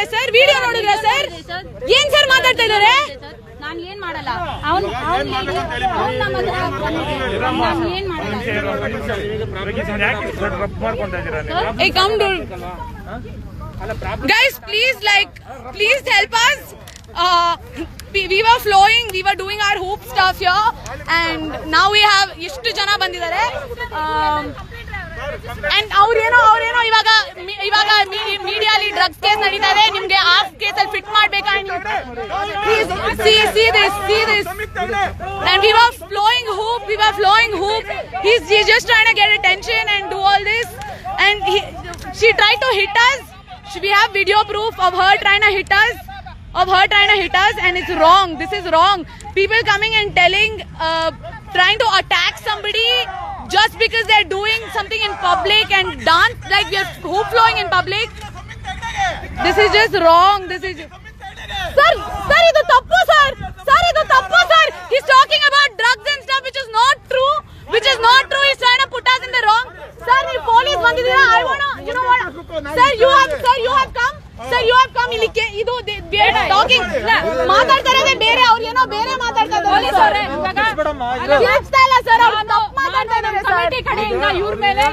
ಇದ್ದಾರೆ sir, video ನೋಡಿದ್ರೆ sir ಏನ್ ಸರ್ ಮಾತಾಡ್ತಾ ಇದ್ದಾರೆ? ನಾನು ಏನ್ ಮಾಡಲ್ಲ. Guys, please help us. We were flowing, we were doing our hoop stuff here, and now we have ಎಷ್ಟು ಜನ ಬಂದಿದ್ದಾರೆ. And ಅವ್ರೇನೋ ಇವಾಗ ಮೀಡಿಯಾಲಿ ಡ್ರಗ್ಸ್ ಕೇಸ್ ನಡೀತಾ ಇದೆ, ನಿಮ್ಗೆ ಆ ಕೇಸ್ ಅಲ್ಲಿ ಫಿಟ್ ಮಾಡ್ಬೇಕಾ? see this and we were flowing hoop. He's just trying to get attention and do all this, and she tried to hit us. We have video proof of her trying to hit us, and it's wrong. This is wrong. People coming and telling, trying to attack somebody just because they're doing something in public and dance like we are hoop flowing in public. This is just wrong. This is sir idu tappu sir. He's talking about drugs and stuff which is not true. He's trying to put us in the wrong. Sir, you police bandidira. I want to, you know what, sir, you have come ಇಲ್ಲಿ ಇದು talking ಮಾತಾಡ್ತಾ ಇರೋದೇ ಬೇರೆ, ಅವ್ರು ಏನೋ ಬೇರೆ ಮಾತಾಡ್ತಾ ಇದ್ದಾರೆ ಸರ್. ಅವ್ರು ತಪ್ಪು ಮಾತಾಡ್ತಾ ಇದ್ದಾರೆ ಕಮಿಟಿ ಕಡೆಯಿಂದ ಇವ್ರ ಮೇಲೆ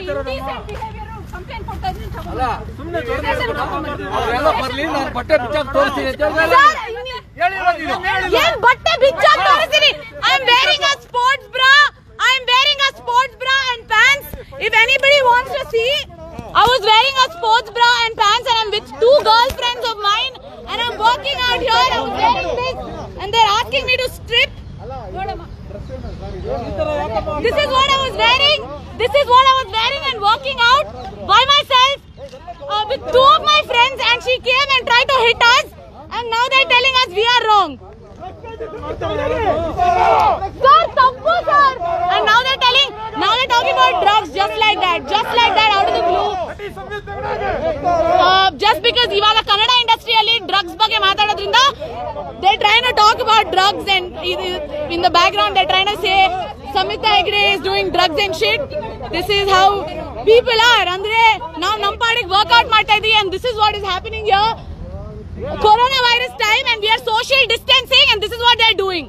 ಕಂಪ್ಲೇಂಟ್ ಕೊಡ್ತಾ ಇದ್ದೀನಿ. ಏನ್ ಬಟ್ಟೆ ಬಿಚ್ಚಾಕ್ ತೋರಿಸ್ತೀನಿ? I am wearing a sports bra and pants. If anybody wants to see, I was wearing a sports bra and pants, and I'm with two girlfriends of mine, and I'm walking out here. I was wearing this, and they're asking me to strip. This is what I was wearing. And walking out by myself with two of my friends, and she came and tried to hit us, and now they're telling us we are wrong. Sir, tappu sir. And now they're talking about drugs just like that out of the blue. Just because ivaga kannada industry alli drugs ಬಗ್ಗೆ ಮಾತಾಡೋದ್ರಿಂದ they're trying to talk about drugs, and in the background they're trying to say Samita Hegde is doing drugs and shit. This is how people are. Andre now nam padige workout ಮಾಡ್ತಾ ಇದೀವಿ, and this is what is happening here. Coronavirus time, and we are social distancing, and this is what they are doing.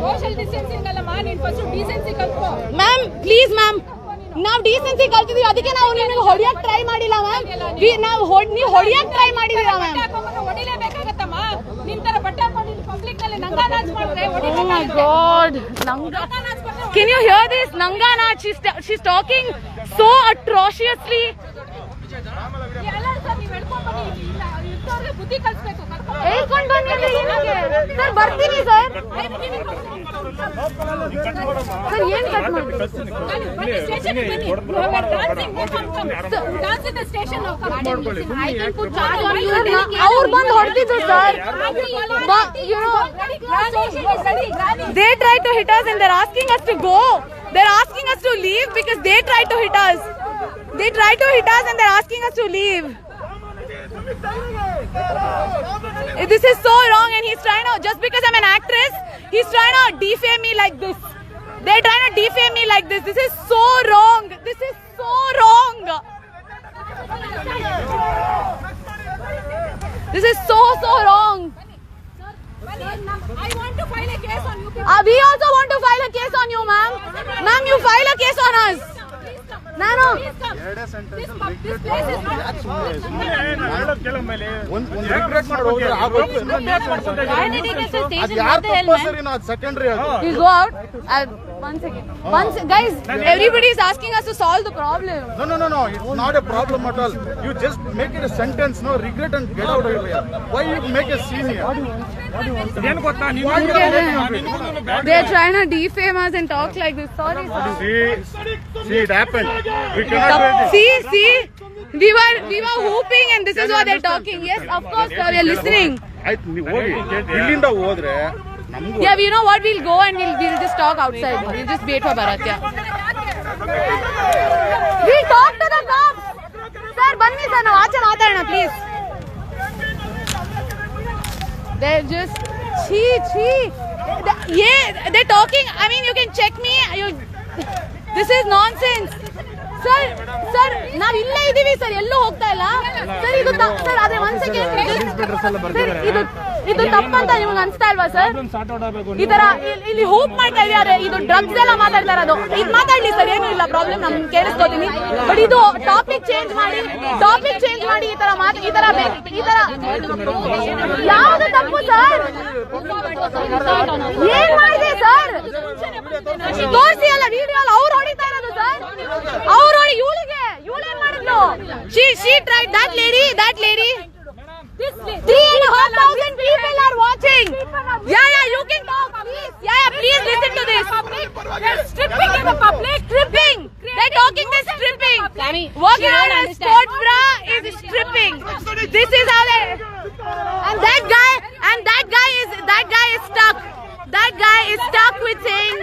Social distancing alla ma, ನೀನು first decency ಕಲ್ತ್ಕೋ. Ma'am please ma'am, ನಾವು decency ಕಲ್ತಿದೀವಿ, ಅದಕ್ಕೆ ನಾವು ನಿಮಗೆ ಹೊಡಿಯಕ್ try ಮಾಡಿಲ್ಲ ma'am. ನೀವು ಹೊಡಿಯಕ್ try ಮಾಡಿದೀರಾ ಮ್ಯಾಮ್? ಹೊಡಿಲೇಬೇಕಾಗತ್ತಮ್ಮ. ನಿಮ್ ತರ ಬಟ್ಟೆ ಹಾಕೊಂಡು ಪಬ್ಲಿಕ್ ನಲ್ಲಿ ನಂಗಾ ನಾಚ್ ಮಾಡಿದ್ರೆ Oh my god, Nanga. Can you hear this? Nanga naach. She's talking so atrociously. ಎಲ್ಲರೂ ಸರ್ ನೀವು ಹೇಳ್ಕೊಂಡು ಬನ್ನಿ, ಇಂಥವ್ರಿಗೆ ಬುದ್ಧಿ ಕಲಿಸ್ಬೇಕು. ಹೇಳ್ಕೊಂಡು ಬನ್ನಿ ಅಂದ್ರೆ ಏನಕ್ಕೆ ಸರ್? ಬರ್ತೀನಿ ಸರ್. ಏನ್ ಕಟ್ ಮಾಡಿ ಅವ್ರು ಬಂದು ಹೊಡೆದಿದ್ರು sir. They tried to hit us, and they're asking us to go. They're asking us to leave because they tried to hit us. And they're asking us to leave. This is so wrong, and he's trying to, just because I'm an actress, he's trying to defame me like this. They're trying to defame me like this. This is so wrong. This is so wrong. I want to file a case on you. We also want to file a case on you, ma'am. Ma'am, you file a case on us. ನಾನು guys, everybody is asking us to solve the problem. No, it's not a problem at all. You just make it a sentence, no regret, and get out of here. Why you make a scene here? They are trying to defame us and talk like this. Sorry sir. See, it happened. We cannot do it. See, we were hooping, and this is what they're talking. Yes, of course sir, we are listening. ಇಲ್ಲಿಂದ ಹೋದ್ರೆ Yeah, you know what, we'll go and we'll just talk outside. We'll just wait for Bharat. Yeah, we'll talk to the cops. Sir, ಬನ್ನಿ sir, ನಾವು ಆಚೆ ಮಾತಾಡೋಣ please. They're just they're talking. I mean, you can check me. This is nonsense. Sir sir ನಾವ್ ಇಲ್ಲೇ ಇದೀವಿ sir, ಎಲ್ಲೂ ಹೋಗ್ತಾ ಇಲ್ಲ ಸರ್. ಇದು ಸರ್ ಅದೇ ಒಂದ್ ಸೆಕೆಂಡ್, ಇದು ತಪ್ಪಂತ ನಿಮ್ಗೆ ಅನ್ಸ್ತಾ ಇಲ್ವಾ ಸರ್? ಈ ತರ ಇಲ್ಲಿ ಹೂಪ್ ಮಾಡ್ತಾ ಇದ್ದಾರೆ, ಇದು ಡ್ರಗ್ಸ್ ಎಲ್ಲ ಮಾತಾಡ್ತಾ ಇರೋದು. ಇದು ಮಾತಾಡ್ಲಿ ಸರ್, ಏನು ಇಲ್ಲ ಪ್ರಾಬ್ಲಮ್, ನಮ್ ಕೇಳಿಸ್ಕೋತೀನಿ. ಬಟ್ ಇದು ಟಾಪಿಕ್ ಚೇಂಜ್ ಮಾಡಿ ಈ ತರ ಯಾವ್ದು ತಪ್ಪು ಸರ್? ಏನ್ ಮಾಡಿದೆ ಸರ್? ತೋರಿಸಿ ಅಲ್ಲ, ವಿಡಿಯೋ ಅಲ್ಲ, ಅವ್ರು ಹೊಡಿತಾ ಇರೋದು ಸರ್. ಅವ್ರು ಹೊಡಿ ಇವಳೇನ್ ಮಾಡಿದ್ಲು? she tried that lady 3,500 people are watching. Yeah, you can talk, please. Yeah, please listen to this. They're stripping in the public. Stripping. They're talking this stripping. Walking around in sports bra is stripping. This is how they. And that guy is stuck. That guy is stuck with saying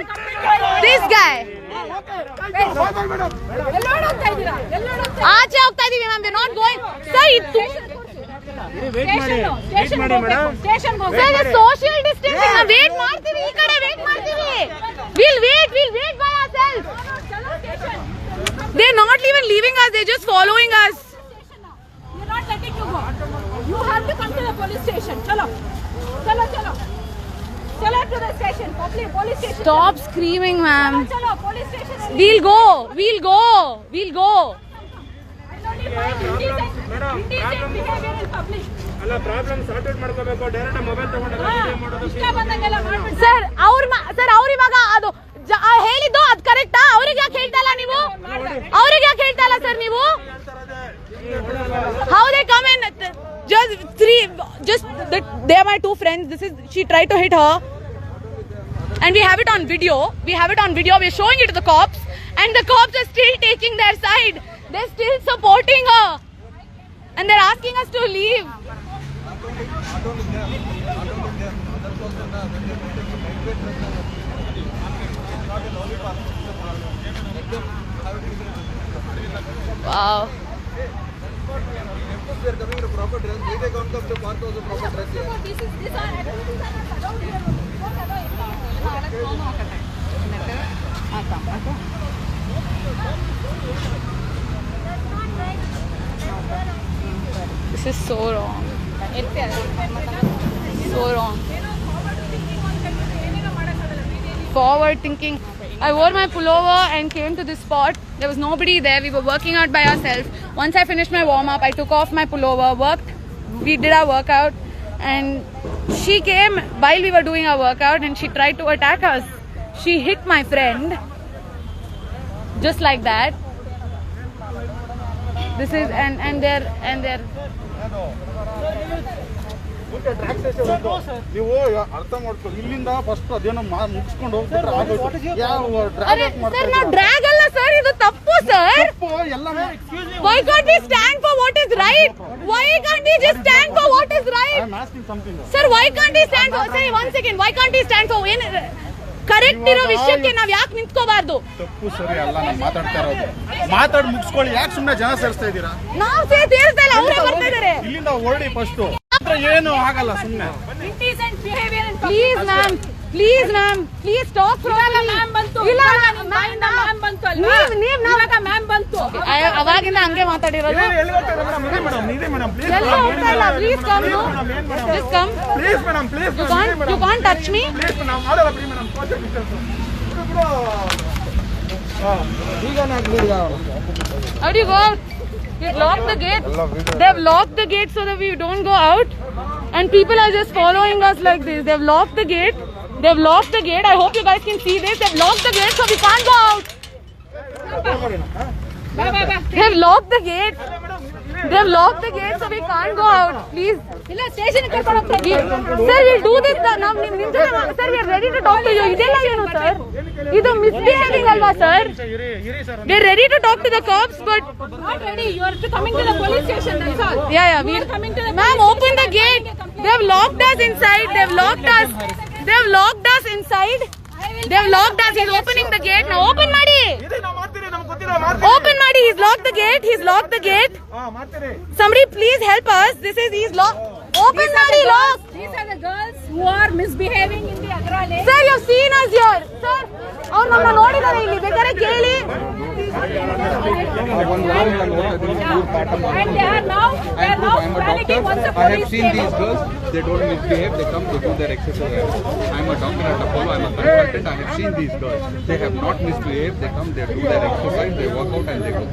this guy. ಆಚೆ ಹೋಗ್ತಾ ಇದೀವಿ ma'am, we not going sir. ಇದು social distancing. ನಾವು wait ಮಾಡ್ತೀವಿ, ಈ ಕಡೆ wait ಮಾಡ್ತೀವಿ. We'll wait by ourselves. They're not even leaving us, they're just following us. We're not letting you go. You have to come to the police station. Chalo to the station. Police station. Stop screaming, ma'am. Chalo, police station. We'll go. Indecent behavior in public. ಅಲ್ಲ problem sort out ಮಾಡ್ಕೋಬೇಕು. Direct mobile ತಗೊಂಡು video ಮಾಡೋದು ಇಷ್ಟ ಬಂದಂಗೆಲ್ಲ ಮಾಡ್ಬಿಡಿ sir. ಅವ್ರು ಇವಾಗ ಅದು ಹೇಳಿದ್ದು ಅದು ಕರೆಕ್ಟಾ? ಅವ್ರಿಗೆ ಯಾಕೆ ಹೇಳ್ತಾ ಇಲ್ಲ ನೀವು? ಸರ್ ನೀವು how they come in just they are my two friends. She tried to hit her and we have it on video. We're showing it to the cops and the cops are still taking their side. They're still supporting her and they're asking us to leave. Wow. They are coming in a proper dress. They can't come to park also proper dress here. This is so wrong. So wrong. Forward thinking. I wore my pullover and came to this spot. There was nobody there. We were working out by ourselves. Once I finished my warm up, I took off my pullover, worked. We did our workout and she came while we were doing our workout and she tried to attack us. She hit my friend just like that. This is and they're ನೀವು ಅರ್ಥ ಮಾಡ್ಕೊಳ್ಳಿ. ಇಲ್ಲಿಂದ first ಅದೇನೋ ಮುಗಿಸ್ಕೊಂಡು ಹೋಗ್ಬಿಟ್ರೆ sir. ನಾವು drag ಅಲ್ಲ sir, ಇದು ತಪ್ಪು ಸರ್. ಎಲ್ಲ Why can't we stand for what is right? Why can't we just stand for what is right? I'm asking something. Sir, why can't we stand for? Say one second. Why can't we stand for? Correct ಇರೋ ವಿಷಯಕ್ಕೆ ನಾವ್ ಯಾಕೆ ನಿಂತ್ಕೋಬಾರ್ದು? ತಪ್ಪು ಸರಿ ಅಲ್ಲ, ನಾನು ಮಾತಾಡ್ತಾ ಇರೋದು. ಮಾತಾಡಿ ಮುಗಿಸ್ಕೊಳ್ಳಿ, ಯಾಕೆ ಸುಮ್ಮನೆ ಜನ ಸೇರಿಸ್ತಾ ಇದ್ದೀರಾ? ನಾವು ಸೇರಿಸ್ತಾ ಇಲ್ಲ, ಅವರೇ ಬರ್ತಾ ಇದ್ದಾರೆ. ಇಲ್ಲಿಂದ ಹೊರಡಿ ಫಸ್ಟ್. ಏನು ಆಗಲ್ಲ ಸುಮ್ಮನೆ. Indecent behavior in public. Please ma'am please talk. ಇವಾಗ ಮ್ಯಾಮ್ ಬಂತು. ಇಲ್ಲ ಮ್ಯಾಮ್ ಬಂತು ಅಲ್ವಾ? ಇವಾಗ ಮ್ಯಾಮ್ ಬಂತು. ಅವಾಗಿಂದ ಹಂಗೆ ಮಾತಾಡಿರೋದು. ಎಲ್ಲಿ ಹೋಗ್ತಾ ಮೇಡಮ್? ಇದೆ ಮೇಡಮ್ ಪ್ಲೀಸ್. ಎಲ್ಲ ಹೋಗ್ತಾ ಇಲ್ಲ. Please come. Just come. Please madam please. You can't touch me. Please ನಾವು ಮಾಡಲ್ಲ ಬಿಡಿ ಮೇಡಮ್. Social distance. ಈಗ How do you go out? They locked the gate. They've locked the gate so that we don't go out. And people are just following us like this. They've locked the gate. I hope you guys can see this. They've locked the gate so we can't go out. They've locked the gate. So we can't go out. Please. ಇಲ್ಲ station ಕರ್ಕೊಂಡು ಹೋಗ್ತಾರೆ. Sir, we'll do this. Now sir, we are ready to talk to you. ಇದೆಲ್ಲ ಏನು sir? ಇದು misbehaving alva sir? We are ready to talk to the cops but Not ready. You are coming to the police station. That's all. yeah, You are coming to the ma'am, police open the station. gate. They've locked us inside. They've locked us inside. They've locked us. He's opening the gate now. Open ಮಾಡಿ. Open ಮಾಡಿ. He's locked the gate. Somebody please help us. He's locked. Open ಮಾಡಿ. Lock. These are the girls who are misbehaving in the Agrale. Sir, you have seen us here. Sir, ಅವ್ರು ನಮ್ಮನ್ನ ನೋಡಿದ್ದಾರೆ ಇಲ್ಲಿ, ಬೇಕಾದ್ರೆ ಕೇಳಿ. And they are now panicking once the I have police seen came these out. girls, they don't misbehave, they come, they do their exercise. I am a doctor at Apollo, I am a consultant, I have seen these girls. They have not misbehaved, they come, they do their exercise, they work out and they go.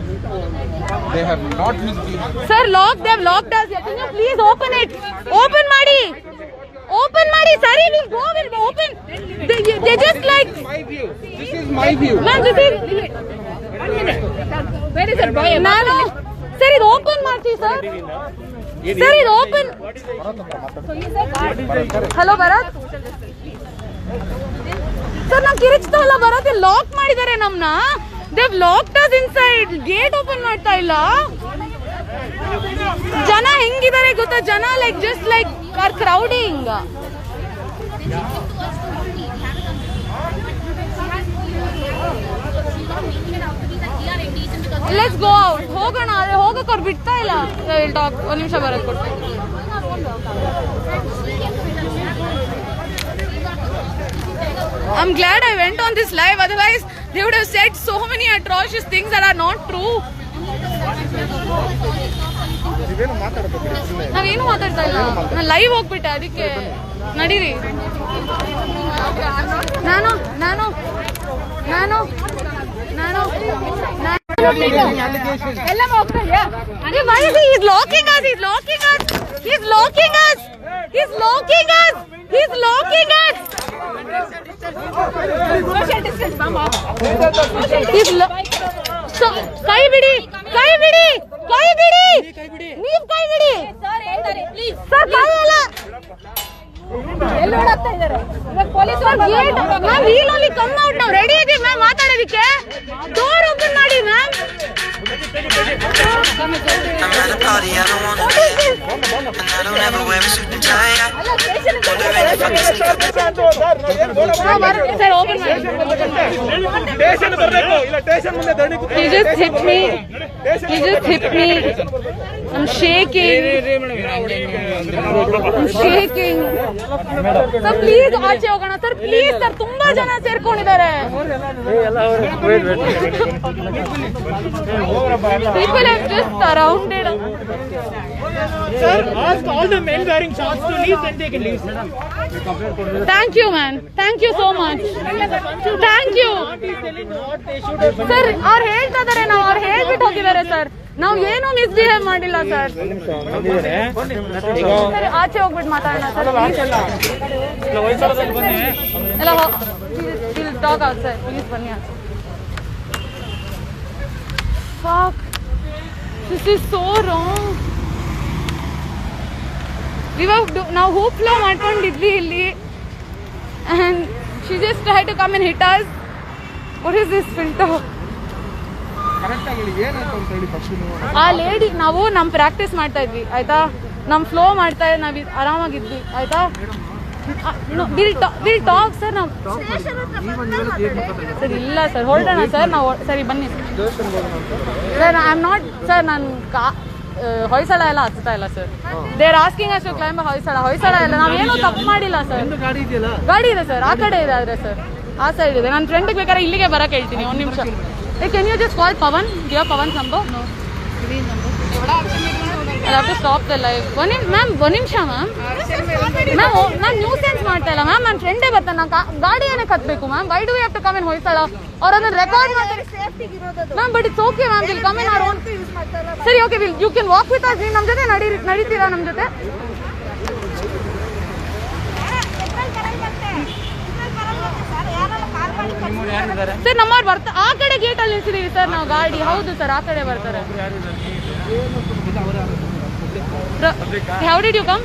They have not misbehaved. Sir, they have locked us. Can you please open it? Open ಮಾಡಿ. Open ಮಾಡಿ. Sorry, we'll go, we'll open. They just like. My view. This is my view. Ma'am, this is. Where is that boy? ನಾನು. Sir, ಇದು open ಮಾಡ್ತೀವಿ sir. Sir, ಇದು open. Hello, Bharat. Sir, ನಾವು ಕಿರಿಚ್ತಾ ಇಲ್ಲ Bharat, lock ಮಾಡಿದ್ದಾರೆ ನಮ್ಮನ್ನ. They have locked us inside. Gate open ಮಾಡ್ತಾ ಇಲ್ಲ. ಜನ ಹೆಂಗಿದ್ದಾರೆ ಗೊತ್ತಾ, ಜನ like just like are crowding. Let's go out, ಹೋಗೋಣ. ಆದ್ರೆ ಹೋಗಕ್ಕೆ ಅವ್ರು ಬಿಡ್ತಾ ಇಲ್ಲ. ಟಾಕ್ ಒಂದು ನಿಮಿಷ ಬರೋದು ಕೊಟ್ಟು. I'm glad I went on this live, otherwise they would have said so many atrocious things that are not true. ನಾವೇನು ಮಾತಾಡ್ತಾ ಇಲ್ಲ, ನಾನು ಲೈವ್ ಹೋಗ್ಬಿಟ್ಟೆ, ಅದಕ್ಕೆ ನಡೀರಿ. ನಾನು ನಾನು ನಾನು ನಾನು ಎಲ್ಲ ಹೋಗ್ತಾ Why is he? He's locking us. He's locking us. He's locking us. He's locking us. He's locking us. social distance, mama. He's so ಕೈ ಬಿಡಿ, ಕೈ ಬಿಡಿ, ಕೈ ಬಿಡಿ, ನೀವು ಕೈ ಬಿಡಿ. Sir, ಹೇಳ್ತಾರೆ please. ಸರ್ ಕೈ ಅಲ್ಲ. ಎಲ್ಲಿ ಓಡಾಡ್ತಾ ಇದ್ದಾರೆ ಇವಾಗ ಪೊಲೀಸರು gate ma'am, wheel only come out. ನಾವು ರೆಡಿ ಇದೀವಿ ಮ್ಯಾಮ್ ಮಾತಾಡೋದಕ್ಕೆ. ಡೋರ್ ಓಪನ್ ಮಾಡಿ ma'am. I'm at a party I don't wanna be at, and I don't ever wear a suit and tie. Wondering if I can sneak up sir open ಮಾಡಿ. Station ಬರಬೇಕು ಇಲ್ಲ station ಮುಂದೆ ಧರಣಿ He just hit me. He just hit me. I'm shaking. I'm shaking. Sir please ಆಚೆ ಹೋಗೋಣ sir, please sir. ತುಂಬಾ ಜನ ಸೇರ್ಕೊಂಡಿದ್ದಾರೆ. People have just surrounded us. Sir, ask all the men wearing shorts to leave, then they can leave. Thank you man. Thank you so much. Thank you. Sir ಅವ್ರು ಹೇಳ್ತಾ ಇದಾರೆ, ನಾವು ಅವ್ರು ಹೇಳ್ಬಿಟ್ಟು ಹೋಗಿದ್ದಾರೆ sir. ನಾವು ಏನು ಮಿಸ್ಬಿಹೇವ್ ಮಾಡಿಲ್ಲ ಸರ್. ಸರಿ ಆಚೆ ಹೋಗ್ಬಿಟ್ಟು ಮಾತಾಡೋಣ ಸರ್. ಎಲ್ಲ ಟಾಕ್ ಔಟ್ ಸರ್, ಪ್ಲೀಸ್ ಬನ್ನಿ ಆಚೆ. Fuck. This is so wrong. ನಾವು ಹೂಪ್ ಫ್ಲೋ ಮಾಡ್ಕೊಂಡಿದ್ವಿ ಇಲ್ಲಿ, and she just tried to come and hit us. What is this filter? ಆ ಲೇಡಿ, ನಾವು ನಮ್ಮ ಪ್ರಾಕ್ಟೀಸ್ ಮಾಡ್ತಾ ಇದ್ವಿ ಆಯ್ತಾ, ನಮ್ಮ ಫ್ಲೋ ಮಾಡ್ತಾ ಇದ್ವಿ, ನಾವು ಆರಾಮಾಗಿದ್ವಿ ಆಯ್ತಾ. Will talk sir. ನಾವು ಸರ್ ಇಲ್ಲ ಸರ್, ಹೊರಡೋಣ ಸರ್ ನಾವು. ಸರಿ ಬನ್ನಿ sir. I am not sir, ನಾನು ಹೊಯ್ಸಳ ಎಲ್ಲ ಹತ್ತಾ ಇಲ್ಲ sir. They are asking us to climb Hoysala ಎಲ್ಲ. ನಾವೇನು ತಪ್ಪು ಮಾಡಿಲ್ಲ ಸರ್. ಗಾಡಿ ಇದೆ ಸರ್, ಆ ಕಡೆ ಇದೆ ಆದ್ರೆ ಸರ್, ಆ ಸೈಡ್ ಇದೆ. ನನ್ನ ಫ್ರೆಂಡ್ಗೆ ಬೇಕಾದ್ರೆ ಇಲ್ಲಿಗೆ ಬರಕ್ಕೆ ಹೇಳ್ತೀನಿ. ಒಂದು ನಿಮಿಷ. Can you just call Pavan? Give Pavan's number. I have to stop the live. Ma'am ಒಂದು ನಿಮಿಷ ಮ್ಯಾಮ್. ನಾನು ನ್ಯೂಸ್ ಸೆನ್ಸ್ ಮಾಡ್ತಾ ಇಲ್ಲ ಮ್ಯಾಮ್. ನನ್ನ ಫ್ರೆಂಡೇ ಬರ್ತಾನೆ. ನಾನು ಗಾಡಿ ಏನಕ್ಕೆ ಹತ್ಬೇಕು ma'am? Why do we have to come in Hoysala? ಅವ್ರು ಅದನ್ನ ರೆಕಾರ್ಡ್ ಮಾಡ್ತಾರೆ ma'am. But it's okay ma'am, will come in our own. ಸರಿ okay, will you can walk with us. ನೀವು ನಮ್ಮ ಜೊತೆ ನಡೀತೀರಾ ನಮ್ಮ ಜೊತೆ? ಸರ್ ನಮ್ಮವ್ರು ಬರ್ತಾರೆ. ಆ ಕಡೆ ಗೇಟ್ ಅಲ್ಲಿ ನಿಲ್ಸಿದೀವಿ ಸರ್ ನಾವು ಗಾಡಿ. ಹೌದು ಸರ್, ಆ ಕಡೆ ಬರ್ತಾರೆ. How did you come?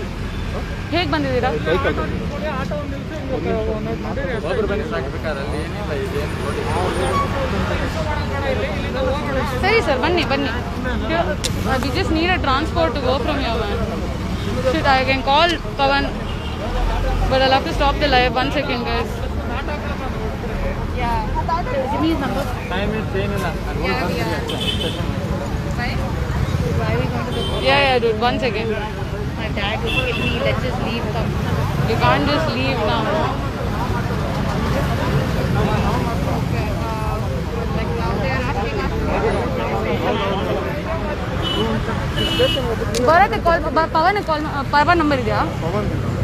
ಹೇಗೆ ಬಂದಿದ್ದೀರಾ? ಸರಿ ಸರ್, ಬನ್ನಿ ಬನ್ನಿ. We just need a transport to go from your man. Shit, I can call Pawan, but I'll have to stop the live. 1 second, guys. Yeah. Give me his number. Time is same. Why are we going to the... Yeah, dude. 1 second. My dad will kill me. Let's just leave. Come. You can't just leave now. Bharat call, Pavan call, Pavan number idea.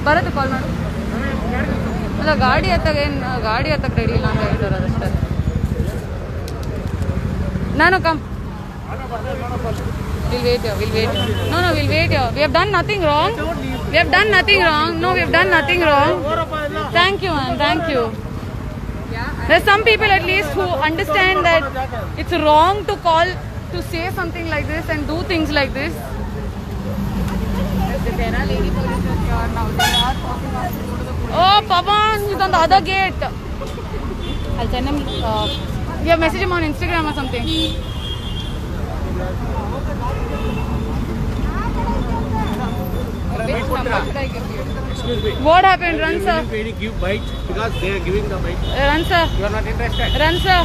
Bharat call ಮಾಡು. ಅಲ್ಲ ಗಾಡಿ ಹತ್ತಕ್ಕೆ ready ಇಲ್ಲ ಅಂತ ಹೇಳ್ತಾರೆ ಅಷ್ಟೇ. ನಾನು come. We'll wait here. No, we'll wait here. We have done nothing wrong. No, we have done nothing wrong. Thank you, man. Thank you. There's some people at least who understand that it's wrong to call, to say something like this and do things like this. Oh, Pavan, he's on the other gate. I'll send him. You have messaged him on Instagram or something. What happened? Run, sir. Give bite because they are giving the bite. Run, sir. You are not interested. Run, sir.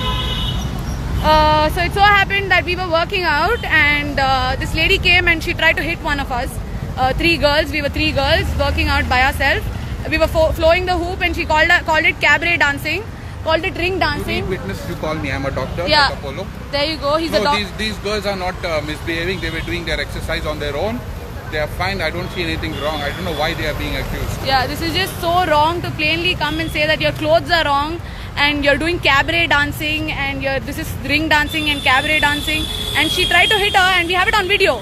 So it so happened that we were working out and this lady came and she tried to hit one of us. We were three girls working out by ourselves. We were flowing the hoop and she called it cabaret dancing, called it ring You dancing. need witness, you call me. I'm a doctor Yeah. at Apollo. There you go. He's a No, doctor. these girls are not misbehaving. They were doing their exercise on their own. They are fine. I don't see anything wrong. I don't know why they are being accused. Yeah, this is just so wrong to plainly come and say that your clothes are wrong and you're doing cabaret dancing and this is ring dancing and cabaret dancing, and she tried to hit her and we have it on video.